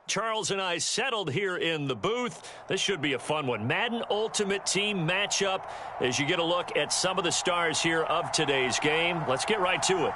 Charles and I settled here in the booth. This should be a fun one. Madden Ultimate Team matchup as you get a look at some of the stars here of today's game. Let's get right to it.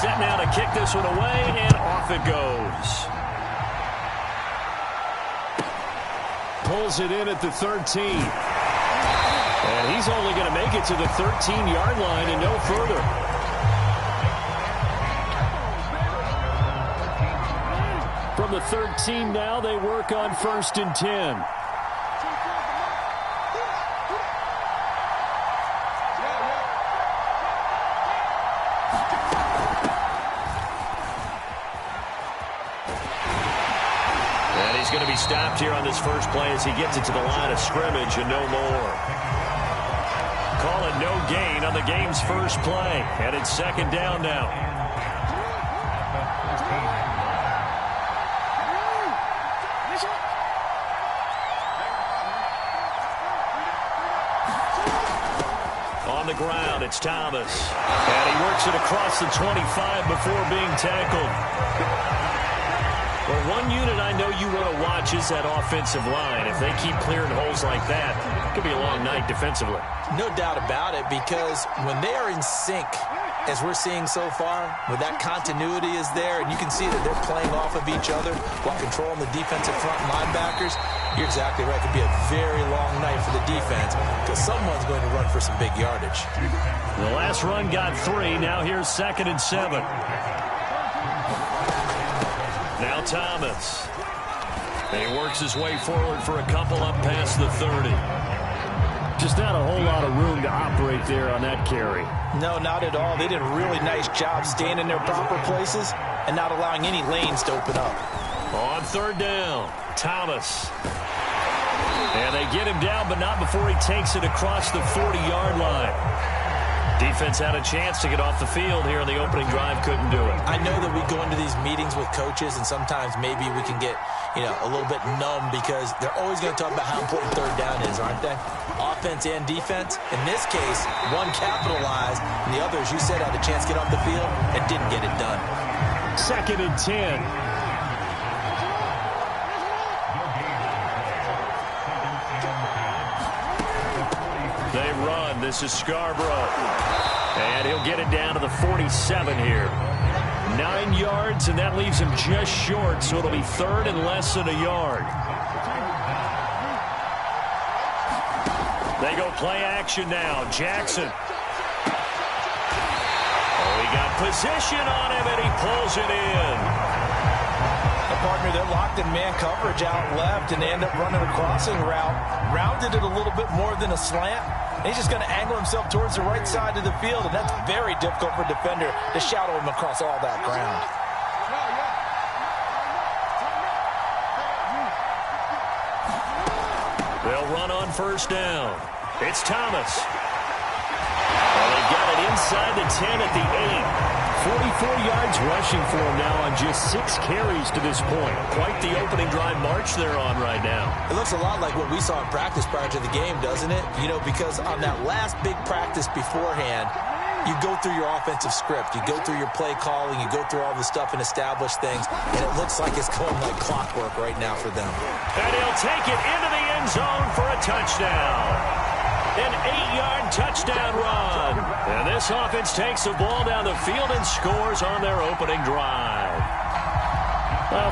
Set now to kick this one away, and off it goes. Pulls it in at the 13. And he's only going to make it to the 13-yard line and no further. From the 13 now, they work on 1st and 10. Going to be stopped here on this first play as he gets it to the line of scrimmage and no more. Call it no gain on the game's first play, and it's 2nd down now. On the ground, it's Thomas, and he works it across the 25 before being tackled. Well, one unit I know you want to watch is that offensive line. If they keep clearing holes like that, it could be a long night defensively. No doubt about it, because when they are in sync, as we're seeing so far, when that continuity is there, and you can see that they're playing off of each other while controlling the defensive front linebackers, you're exactly right. It could be a very long night for the defense because someone's going to run for some big yardage. The last run got 3. Now here's 2nd and 7. Now Thomas. And he works his way forward for a couple up past the 30. Just not a whole lot of room to operate there on that carry. No, not at all. They did a really nice job staying in their proper places and not allowing any lanes to open up. On 3rd down, Thomas. And they get him down, but not before he takes it across the 40-yard line. Defense had a chance to get off the field here in the opening drive, couldn't do it. I know that we go into these meetings with coaches, and sometimes maybe we can get, a little bit numb because they're always going to talk about how important 3rd down is, aren't they? Offense and defense. In this case, one capitalized, and the other, as you said, had a chance to get off the field and didn't get it done. 2nd and 10. They run. This is Scarborough. And he'll get it down to the 47 here. 9 yards, and that leaves him just short, so it'll be 3rd and less than a yard. They go play action now. Jackson. Oh, he got position on him, and he pulls it in. Partner, they're locked in man coverage out left, and they end up running a crossing route. Rounded it a little bit more than a slant. And he's just going to angle himself towards the right side of the field, and that's very difficult for a defender to shadow him across all that ground. They'll run on 1st down. It's Thomas. Well, they got it inside the 10 at the 8. 44 yards rushing for him now on just 6 carries to this point. Quite the opening drive march they're on right now. It looks a lot like what we saw in practice prior to the game, doesn't it? Because on that last big practice beforehand, you go through your offensive script. You go through your play calling. You go through all the stuff and establish things. And it looks like it's going like clockwork right now for them. And he'll take it into the end zone for a touchdown. An 8-yard touchdown run. And this offense takes the ball down the field and scores on their opening drive.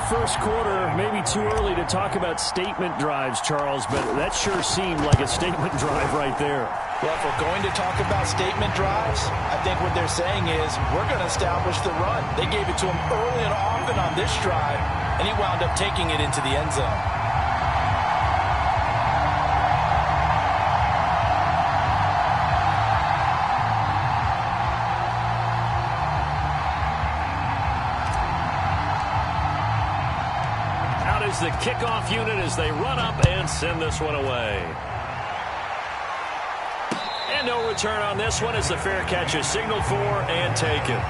First quarter, maybe too early to talk about statement drives, Charles, but that sure seemed like a statement drive right there. Well, if we're going to talk about statement drives, I think what they're saying is we're going to establish the run. They gave it to him early and often on this drive, and he wound up taking it into the end zone. The kickoff unit as they run up and send this one away. And no return on this one as the fair catch is signaled for and taken.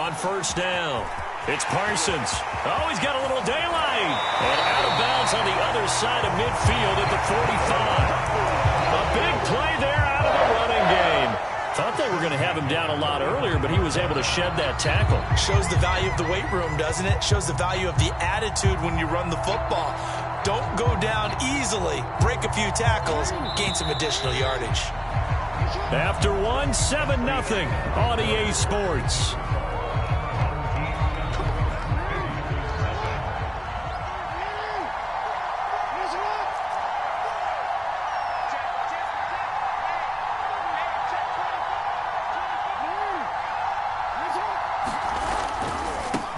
On first down, it's Parsons. Oh, he's got a little daylight. And out of bounds on the other side of midfield at the 45. A big play there out of the running game. Thought they were going to have him down a lot earlier, but he was able to shed that tackle. Shows the value of the weight room, doesn't it? Shows the value of the attitude when you run the football. Don't go down easily. Break a few tackles, gain some additional yardage. After 7-0 on EA Sports.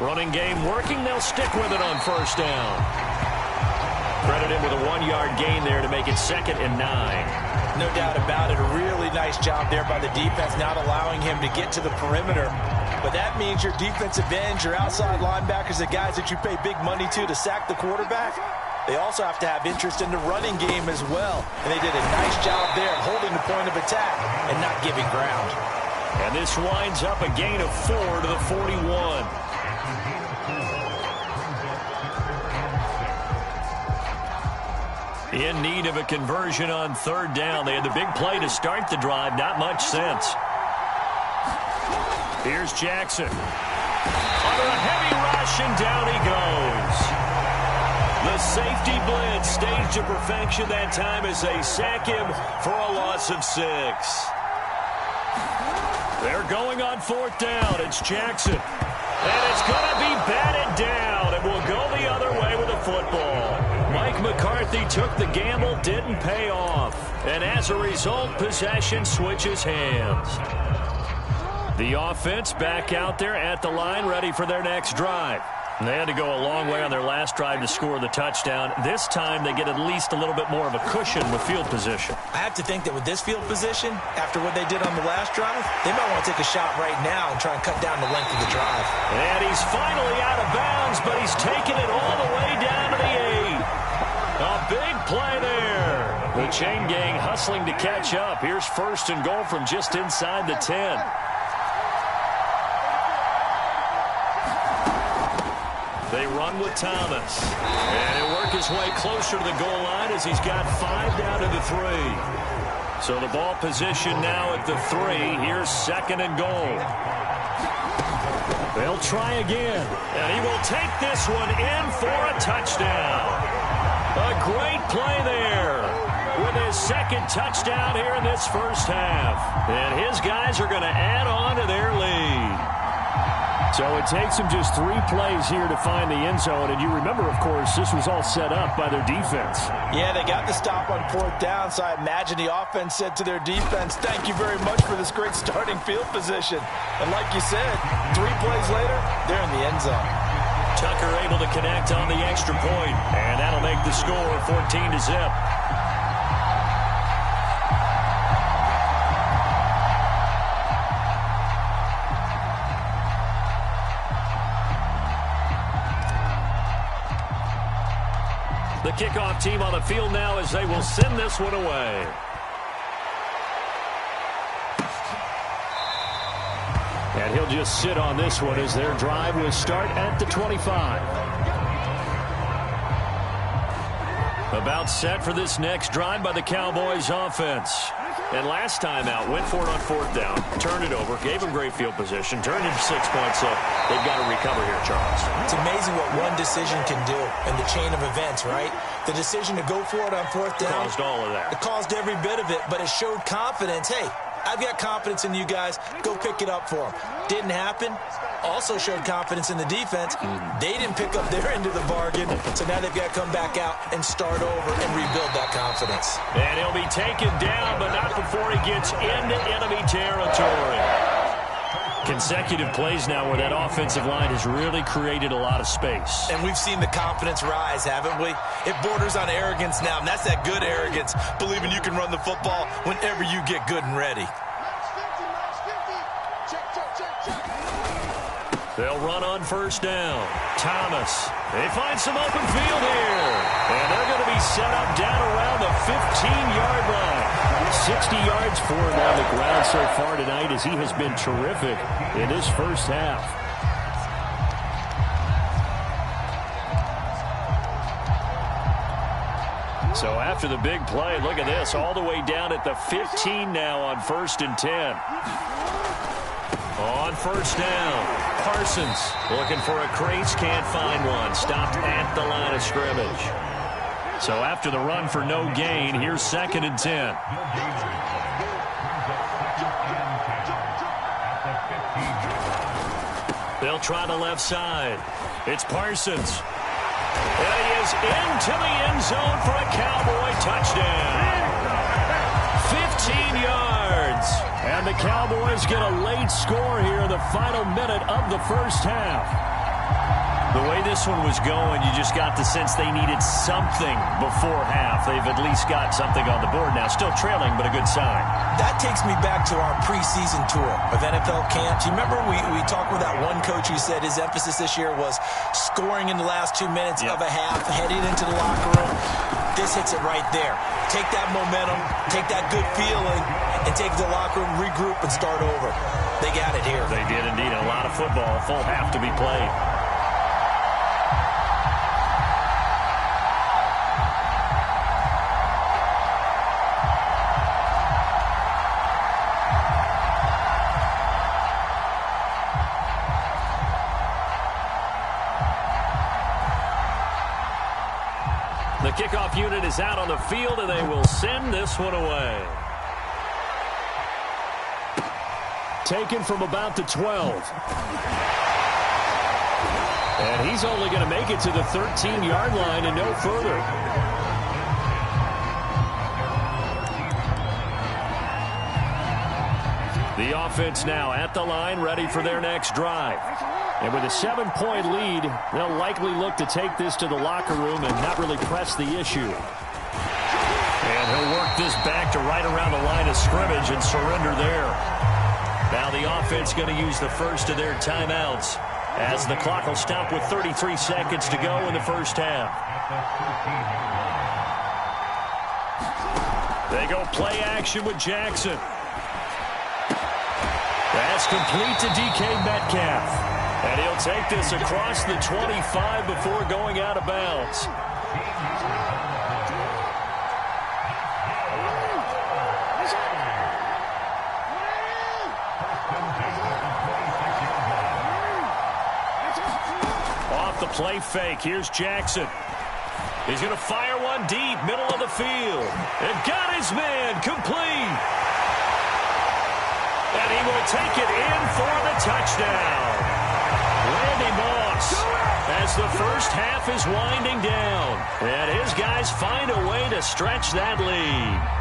Running game working. They'll stick with it on first down. Credit him with a 1-yard gain there to make it 2nd and 9. No doubt about it. A really nice job there by the defense, not allowing him to get to the perimeter. But that means your defensive ends, your outside linebackers, the guys that you pay big money to sack the quarterback, they also have to have interest in the running game as well. And they did a nice job there of holding the point of attack and not giving ground. And this winds up a gain of 4 to the 41. In need of a conversion on third down. They had the big play to start the drive. Not much sense. Here's Jackson. Under a heavy rush, and down he goes. The safety blitz staged to perfection that time as they sack him for a loss of 6. They're going on fourth down. It's Jackson. And it's going to be batted down. It will go the other way with the football. Mike McCarthy took the gamble, didn't pay off. And as a result, possession switches hands. The offense back out there at the line, ready for their next drive. And they had to go a long way on their last drive to score the touchdown. This time, they get at least a little bit more of a cushion with field position. I have to think that with this field position, after what they did on the last drive, they might want to take a shot right now and try and cut down the length of the drive. And he's finally out of bounds, but he's taking it all the way down to the 8. A big play there. The chain gang hustling to catch up. Here's first and goal from just inside the 10. They run with Thomas. And he'll work his way closer to the goal line as he's got 5 down to the 3. So the ball position now at the 3. Here's second and goal. They'll try again. And he will take this one in for a touchdown. A great play there with his second touchdown here in this first half. And his guys are going to add on to their lead. So it takes them just 3 plays here to find the end zone. And you remember, of course, this was all set up by their defense. Yeah, they got the stop on fourth down, so I imagine the offense said to their defense, thank you very much for this great starting field position. And like you said, 3 plays later, they're in the end zone. Tucker able to connect on the extra point, and that'll make the score 14-0. The kickoff team on the field now as they will send this one away. And he'll just sit on this one as their drive will start at the 25. About set for this next drive by the Cowboys offense. And last time out, went for it on fourth down, turned it over, gave him great field position, turned it 6 points, so they've got to recover here, Charles. It's amazing what one decision can do in the chain of events, right? The decision to go for it on fourth down. Caused all of that. It caused every bit of it, but it showed confidence. Hey, I've got confidence in you guys. Go pick it up for them. Didn't happen. Also showed confidence in the defense. They didn't pick up their end of the bargain, so now they've got to come back out and start over and rebuild that confidence. And he'll be taken down, but not before he gets into enemy territory. Consecutive plays now where that offensive line has really created a lot of space. And we've seen the confidence rise, haven't we? It borders on arrogance now, and that's that good arrogance, believing you can run the football whenever you get good and ready. They'll run on first down. Thomas. They find some open field here. And they're going to be set up down around the 15-yard line. 60 yards for him on the ground so far tonight as he has been terrific in this first half. So after the big play, look at this, all the way down at the 15 now on 1st and 10. On 1st down, Parsons looking for a crease, can't find one. Stopped at the line of scrimmage. So after the run for no gain, here's 2nd and 10. They'll try the left side. It's Parsons. And he is into the end zone for a Cowboy touchdown. 15 yards. And the Cowboys get a late score here in the final minute of the first half. The way this one was going, you just got the sense they needed something before half. They've at least got something on the board now. Still trailing, but a good sign. That takes me back to our preseason tour of NFL camps. You remember we talked with that one coach who said his emphasis this year was scoring in the last 2 minutes of a half, heading into the locker room. This hits it right there. Take that momentum, take that good feeling, and take it to the locker room, regroup, and start over. They got it here. They did indeed. A lot of football, full half to be played. The kickoff unit is out on the field, and they will send this one away. Taken from about the 12. And he's only going to make it to the 13-yard line and no further. The offense now at the line, ready for their next drive. And with a 7-point lead, they'll likely look to take this to the locker room and not really press the issue. And he'll work this back to right around the line of scrimmage and surrender there. Now the offense going to use the first of their timeouts as the clock will stop with 33 seconds to go in the first half. They go play action with Jackson. That's complete to DK Metcalf. And he'll take this across the 25 before going out of bounds. Off the play fake, here's Jackson. He's going to fire one deep, middle of the field. And got his man complete. And he will take it in for the touchdown. Randy Moss, as the first half is winding down. And his guys find a way to stretch that lead.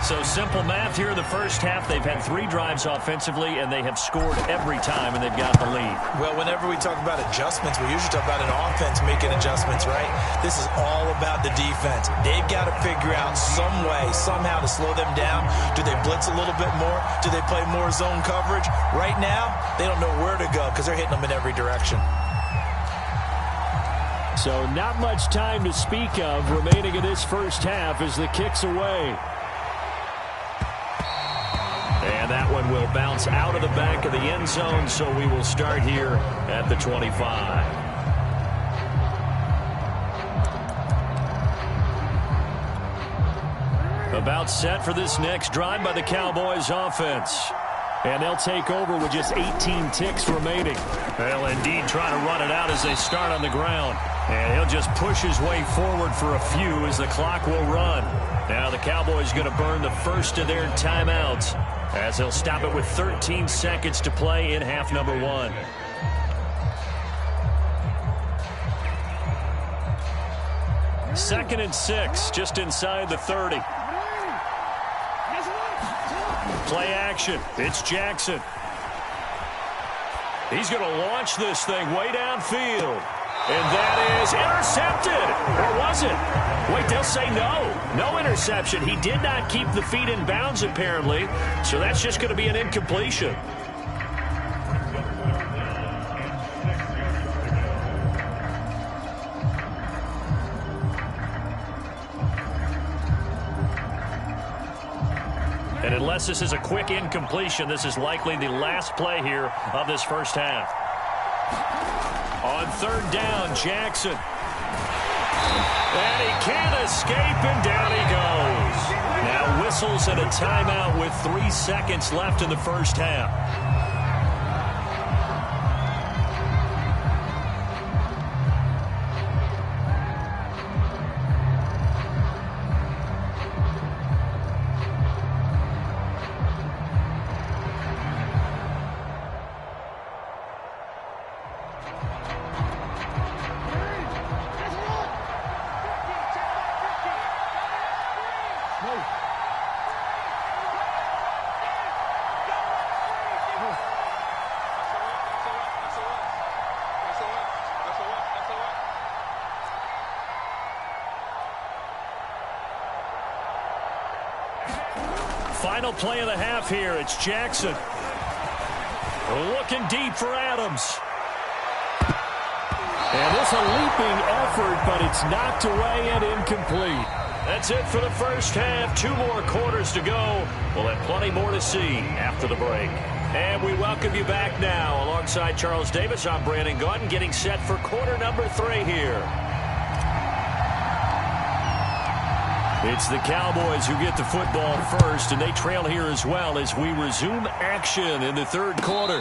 So simple math here in the first half. They've had 3 drives offensively, and they have scored every time, and they've got the lead. Well, whenever we talk about adjustments, we usually talk about an offense making adjustments, right? This is all about the defense. They've got to figure out some way, somehow to slow them down. Do they blitz a little bit more? Do they play more zone coverage? Right now, they don't know where to go because they're hitting them in every direction. So not much time to speak of remaining in this first half as the kick's away. And that one will bounce out of the back of the end zone, so we will start here at the 25. About set for this next drive by the Cowboys offense. And they'll take over with just 18 ticks remaining. They'll indeed try to run it out as they start on the ground. And he'll just push his way forward for a few as the clock will run. Now the Cowboys going to burn the first of their timeouts, as they'll stop it with 13 seconds to play in half number 1. Second and 6, just inside the 30. Play action. It's Jackson. He's going to launch this thing way downfield. And that is intercepted. Or was it? Wait, they'll say no. No interception. He did not keep the feet in bounds, apparently. So that's just going to be an incompletion. And unless this is a quick incompletion, this is likely the last play here of this first half. On third down, Jackson. And he can't escape, and down he goes. Now whistles and a timeout with 3 seconds left in the first half. Final play of the half here. It's Jackson. Looking deep for Adams. And this a leaping effort, but it's knocked away and incomplete. That's it for the first half. 2 more quarters to go. We'll have plenty more to see after the break. And we welcome you back now. Alongside Charles Davis, I'm Brandon Gaudin, getting set for quarter number 3 here. It's the Cowboys who get the football first, and they trail here as well as we resume action in the third quarter.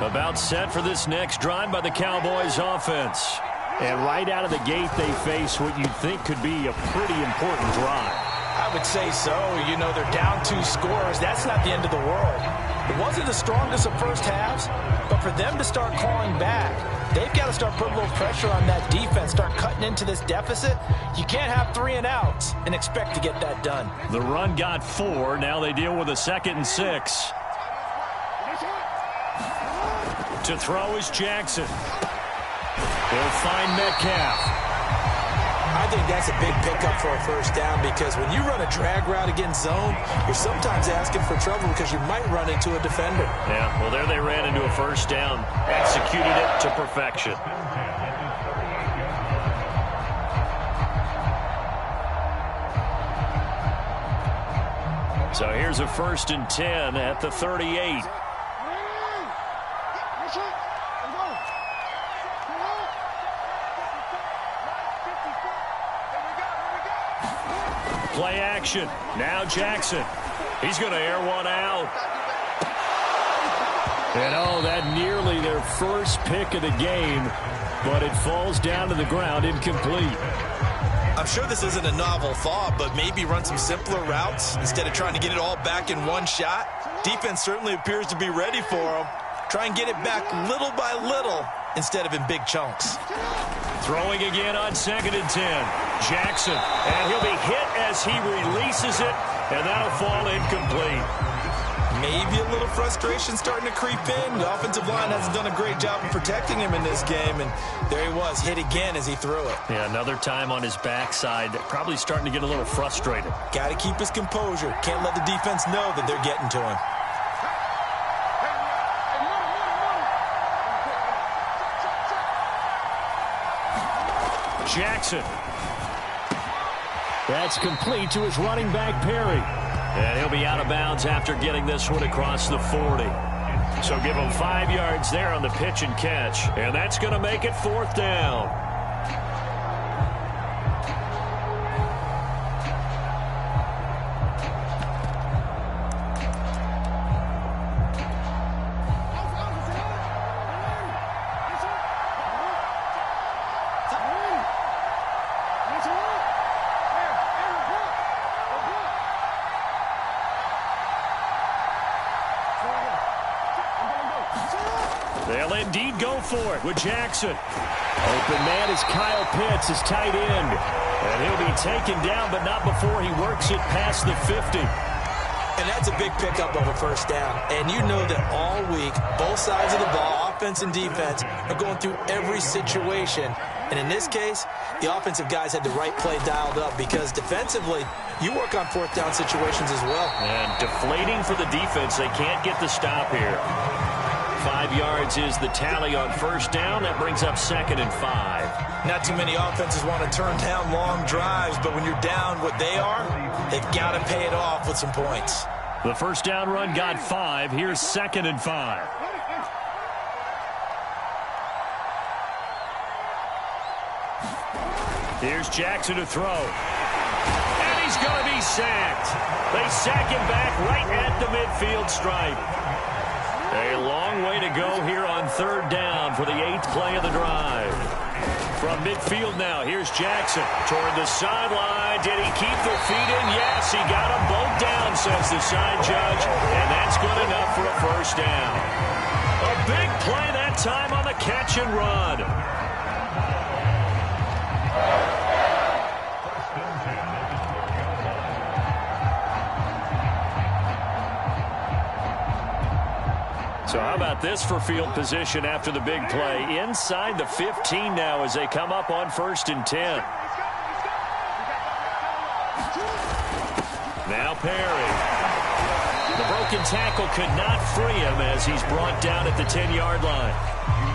About set for this next drive by the Cowboys offense. And right out of the gate, they face what you'd think could be a pretty important drive. I would say so. You know, they're down 2 scores. That's not the end of the world. It wasn't the strongest of first halves, but for them to start clawing back, they've got to start putting a little pressure on that defense, start cutting into this deficit. You can't have 3 and outs and expect to get that done. The run got 4. Now they deal with a 2nd and 6. To throw is Jackson. He'll find Metcalf. I think that's a big pickup for a first down because when you run a drag route against zone, you're sometimes asking for trouble because you might run into a defender. Yeah, well, there they ran into a first down. Executed it to perfection. So here's a 1st and 10 at the 38. Play action. Now Jackson. He's going to air one out. And oh, that nearly their first pick of the game, but it falls down to the ground incomplete. I'm sure this isn't a novel thought, but maybe run some simpler routes instead of trying to get it all back in one shot. Defense certainly appears to be ready for them. Try and get it back little by little instead of in big chunks. Throwing again on 2nd and 10. Jackson, and he'll be hit as he releases it, and that'll fall incomplete. Maybe a little frustration starting to creep in. The offensive line hasn't done a great job of protecting him in this game, and there he was, hit again as he threw it. Yeah, another time on his backside, probably starting to get a little frustrated. Got to keep his composure. Can't let the defense know that they're getting to him. Jackson. That's complete to his running back, Perry. And he'll be out of bounds after getting this one across the 40. So give him 5 yards there on the pitch and catch. And that's going to make it 4th down. They'll indeed go for it with Jackson. Open man is Kyle Pitts, his tight end. And he'll be taken down, but not before he works it past the 50. And that's a big pickup of a first down. And you know that all week, both sides of the ball, offense and defense, are going through every situation. And in this case, the offensive guys had the right play dialed up because defensively, you work on 4th down situations as well. And deflating for the defense. They can't get the stop here. 5 yards is the tally on first down. That brings up 2nd and 5. Not too many offenses want to turn down long drives, but when you're down what they are, they've got to pay it off with some points. The first down run got 5. Here's 2nd and 5. Here's Jackson to throw. And he's going to be sacked. They sack him back right at the midfield stripe. A long way to go here on 3rd down for the 8th play of the drive. From midfield now, here's Jackson toward the sideline. Did he keep their feet in? Yes, he got them both down, says the side judge. And that's good enough for a first down. A big play that time on the catch and run. So how about this for field position after the big play? Inside the 15 now as they come up on 1st and 10. Now Perry. The broken tackle could not free him as he's brought down at the 10-yard line.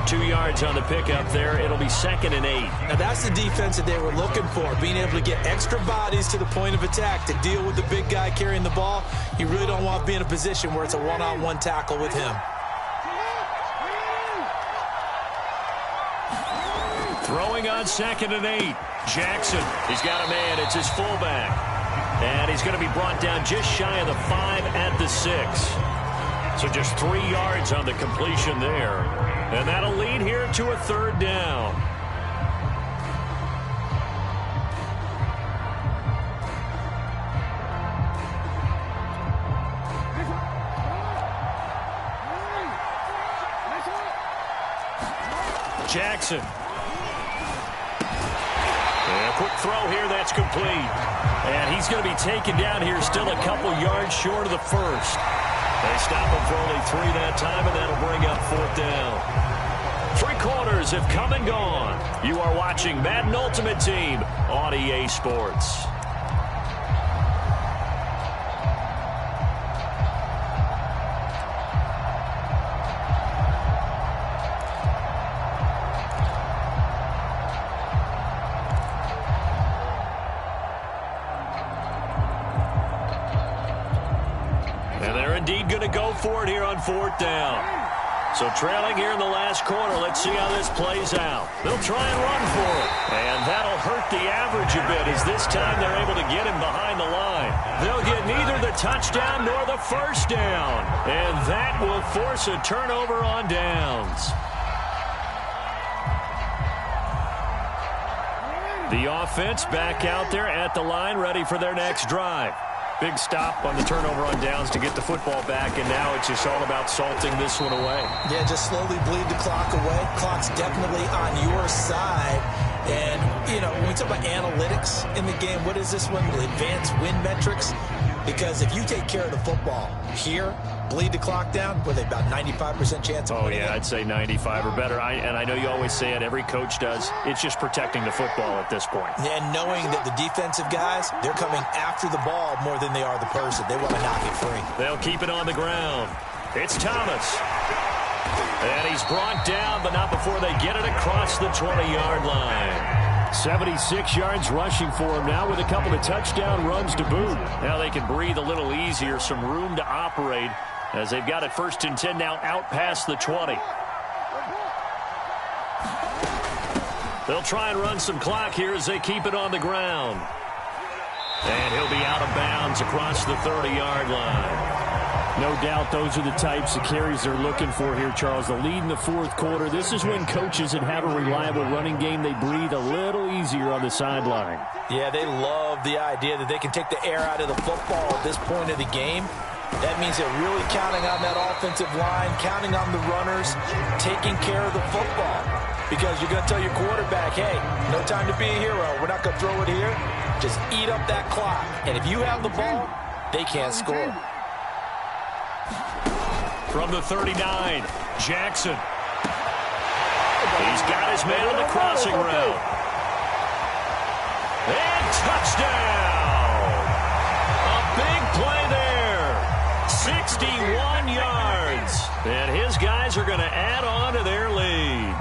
2 yards on the pickup there. It'll be 2nd and 8. Now that's the defense that they were looking for, being able to get extra bodies to the point of attack to deal with the big guy carrying the ball. You really don't want to be in a position where it's a one-on-one tackle with him. Throwing on 2nd and 8. Jackson, he's got a man. It's his fullback. And he's going to be brought down just shy of the 5 at the 6. So just 3 yards on the completion there. And that'll lead here to a 3rd down. Jackson. And a quick throw here, that's complete. And he's going to be taken down here still a couple yards short of the 1st. They stop him for only 3 that time, and that'll bring up 4th down. 3 quarters have come and gone. You are watching Madden Ultimate Team on EA Sports. Indeed going to go for it here on 4th down. So trailing here in the last quarter. Let's see how this plays out. They'll try and run for it. And that'll hurt the average a bit as this time they're able to get him behind the line. They'll get neither the touchdown nor the first down. And that will force a turnover on downs. The offense back out there at the line ready for their next drive. Big stop on the turnover on downs to get the football back, and now it's just all about salting this one away. Yeah, just slowly bleed the clock away. Clock's definitely on your side. And, you know, when we talk about analytics in the game, what is this one? Advanced win metrics? Because if you take care of the football here, bleed the clock down, with about 95% chance of winning. I'd say 95 or better. And I know you always say it, every coach does. It's just protecting the football at this point. And knowing that the defensive guys, they're coming after the ball more than they are the person. They want to knock it free. They'll keep it on the ground. It's Thomas. And he's brought down, but not before they get it across the 20-yard line. 76 yards rushing for him now with a couple of touchdown runs to boot. Now they can breathe a little easier, some room to operate as they've got it 1st and 10 now out past the 20. They'll try and run some clock here as they keep it on the ground. And he'll be out of bounds across the 30-yard line. No doubt those are the types of carries they're looking for here, Charles. The lead in the 4th quarter. This is when coaches that have a reliable running game, they breathe a little easier on the sideline. Yeah, they love the idea that they can take the air out of the football at this point of the game. That means they're really counting on that offensive line, counting on the runners, taking care of the football. Because you're going to tell your quarterback, hey, no time to be a hero. We're not going to throw it here. Just eat up that clock. And if you have the ball, they can't score. From the 39, Jackson. He's got his man on the crossing route. And touchdown! A big play there. 61 yards. And his guys are going to add on to their lead.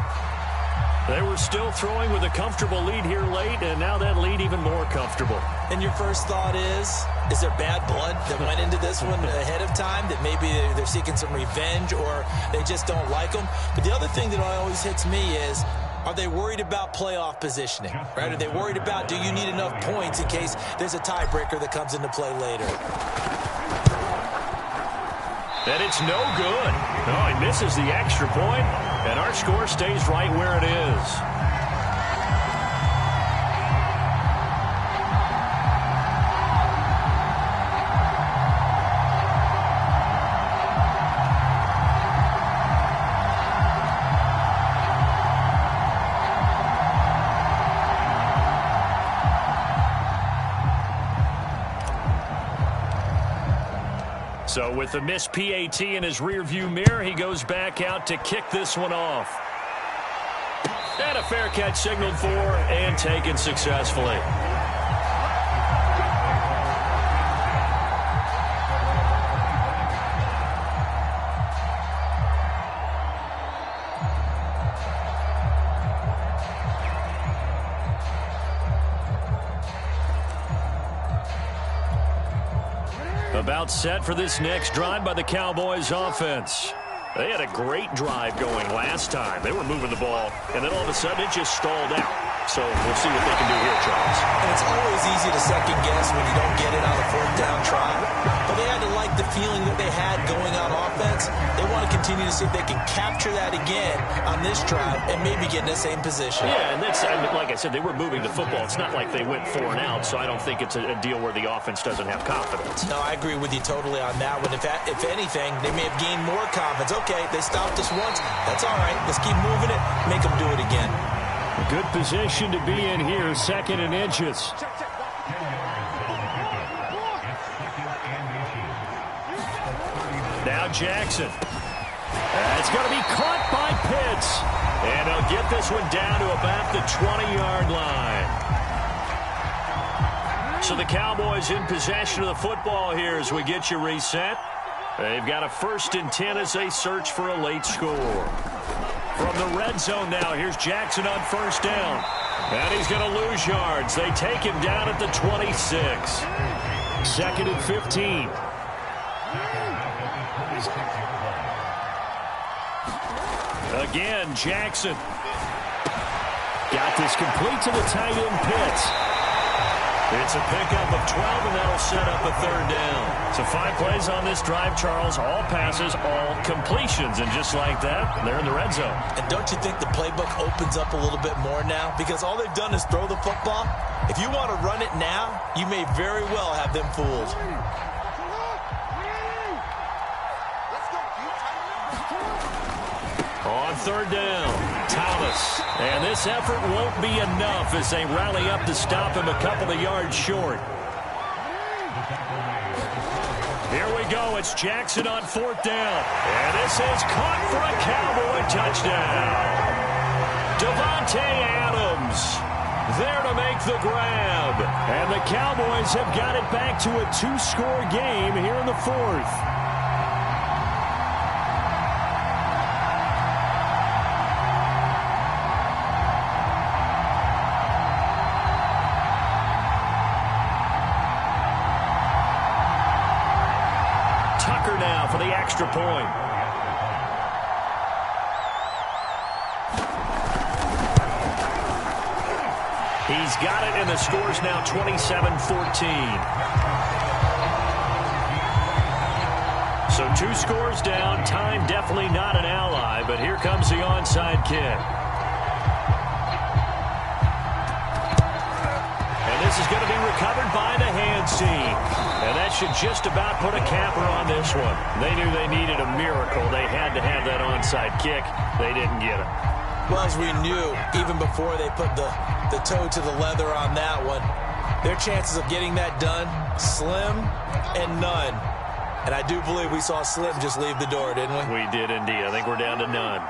They were still throwing with a comfortable lead here late, and now that lead even more comfortable. And your first thought is there bad blood that went into this one ahead of time, that maybe they're seeking some revenge or they just don't like them? But the other thing that always hits me is, are they worried about playoff positioning, right? Are they worried about, do you need enough points in case there's a tiebreaker that comes into play later? And it's no good. Oh, he misses the extra point, and our score stays right where it is. So with the missed PAT in his rearview mirror, he goes back out to kick this one off. And a fair catch signaled for and taken successfully. About set for this next drive by the Cowboys offense. They had a great drive going last time. They were moving the ball, and then all of a sudden it just stalled out. So we'll see what they can do here, Charles. And it's always easy to second guess when you don't get it on a fourth down try. But they had to like the feeling that they had going on offense. They want to continue to see if they can capture that again on this drive and maybe get in the same position. Yeah, and that's, like I said, they were moving the football. It's not like they went 4 and out, so I don't think it's a deal where the offense doesn't have confidence. No, I agree with you totally on that one. If anything, they may have gained more confidence. Okay, they stopped us once. That's all right. Let's keep moving it. Make them do it again. A good position to be in here, 2nd and inches. Now Jackson. It's going to be caught by Pitts. And he'll get this one down to about the 20-yard line. So the Cowboys in possession of the football here as we get you reset. They've got a 1st and 10 as they search for a late score. From the red zone now, here's Jackson on 1st down. And he's going to lose yards. They take him down at the 26. 2nd and 15. Again, Jackson. Got this complete to the tight end, Pitts. It's a pickup of 12, and that'll set up a 3rd down. So 5 plays on this drive, Charles. All passes, all completions. And just like that, they're in the red zone. And don't you think the playbook opens up a little bit more now? Because all they've done is throw the football. If you want to run it now, you may very well have them fooled. On 3rd down, Thomas. And this effort won't be enough as they rally up to stop him a couple of yards short. Here we go. It's Jackson on 4th down. And this is caught for a Cowboy touchdown. Devontae Adams there to make the grab. And the Cowboys have got it back to a 2-score game here in the 4th. Now for the extra point. He's got it, and the score's now 27-14. So 2 scores down. Time definitely not an ally, but here comes the onside kick. And this is going to be recovered by the hands team. And that should just about put a capper on this one. They knew they needed a miracle. They had to have that onside kick. They didn't get it. Well, as we knew, even before they put the toe to the leather on that one, their chances of getting that done, slim and none. And I do believe we saw Slim just leave the door, didn't we? We did indeed. I think we're down to none.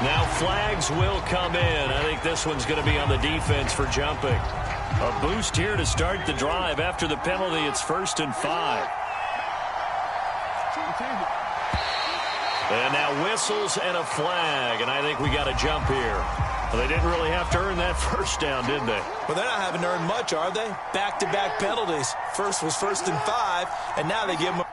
Now flags will come in. I think this one's going to be on the defense for jumping. A boost here to start the drive. After the penalty, it's 1st and 5. And now whistles and a flag, and I think we got a jump here. Well, they didn't really have to earn that first down, did they? Well, they're not having to earn much, are they? Back-to-back penalties. First was 1st and 5, and now they give them